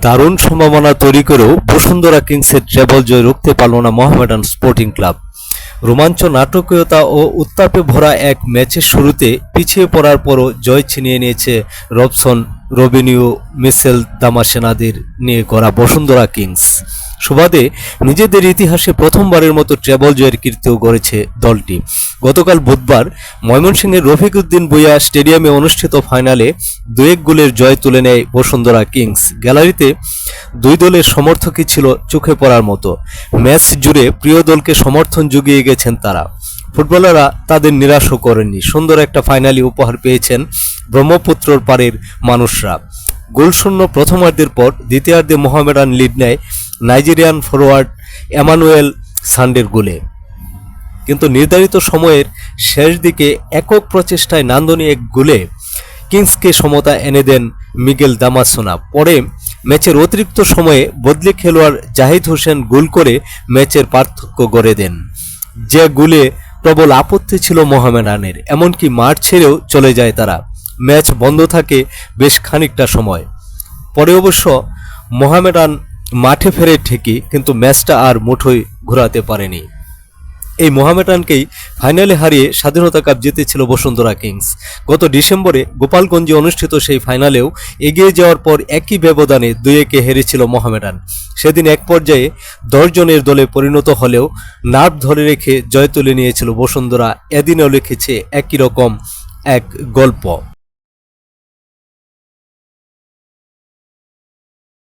দারুণ সম্ভাবনা তৈরি করেও বসুন্ধরা কিংসের ট্রেবল জয় রুখতে পারল না মোহামেডান স্পোর্টিং ক্লাব। রোমাঞ্চ, নাটকীয়তা ও উত্তাপে ভরা এক ম্যাচের শুরুতে পিছিয়ে পড়ার পরও জয় ছিনিয়ে নিয়েছে রবসন, রবিনিও, মিশেল দামাসেনাদের নিয়ে গড়া বসুন্ধরা কিংস। সুবাদে নিজেদের ইতিহাসে প্রথমবারের মতো ট্রেবল জয়ের কীর্তিও গড়েছে দলটি। গতকাল বুধবার ময়মনসিংহের রফিক উদ্দিন ভূঁইয়া স্টেডিয়ামে অনুষ্ঠিত ফাইনালে 2-1 গোলের জয় তুলে নেয় বসুন্ধরা কিংস। গ্যালারিতে দুই দলের সমর্থকই ছিল চোখে পড়ার মতো। ম্যাচ জুড়ে প্রিয় দলকে সমর্থন জুগিয়ে গেছেন তারা। ফুটবলাররা তাদের নিরাশও করেননি। সুন্দর একটা ফাইনালি উপহার পেয়েছেন ব্রহ্মপুত্রর পাড়ের মানুষরা। গোলশূন্য প্রথমার্ধের পর দ্বিতীয়ার্ধে মোহামেডান লিড নেয় নাইজেরিয়ান ফরোয়ার্ড এমানুয়েল সান্ডের গোলে। কিন্তু নির্ধারিত সময়ের শেষ দিকে একক প্রচেষ্টায় নান্দনিক এক গোলে কিংসকে সমতা এনে দেন মিগেল দামাসোনা। পরে ম্যাচের অতিরিক্ত সময়ে বদলি খেলোয়াড় জাহিদ হোসেন গোল করে ম্যাচের পার্থক্য গড়ে দেন। যে গোলে প্রবল আপত্তি ছিল মোহামেডানের, এমনকি মাঠ ছেড়েও চলে যায় তারা। ম্যাচ বন্ধ থাকে বেশ খানিকটা সময়। পরে অবশ্য মোহামেডান মাঠে ফেরে ঠিকই, কিন্তু ম্যাচটা আর মুঠোয় ঘোরাতে পারেনি। এই মোহামেডানকেই ফাইনালে হারিয়ে স্বাধীনতা কাপ জিতেছিল বসুন্ধরা কিংস। গত ডিসেম্বরে গোপালগঞ্জে অনুষ্ঠিত সেই ফাইনালেও এগিয়ে যাওয়ার পর একই ব্যবধানে 2-1 হেরেছিল মোহামেডান। সেদিন এক পর্যায়ে 10 জনের দলে পরিণত হলেও নার্ভ ধরে রেখে জয় তুলে নিয়েছিল বসুন্ধরা। এদিনও লিখেছে একই রকম এক গল্প।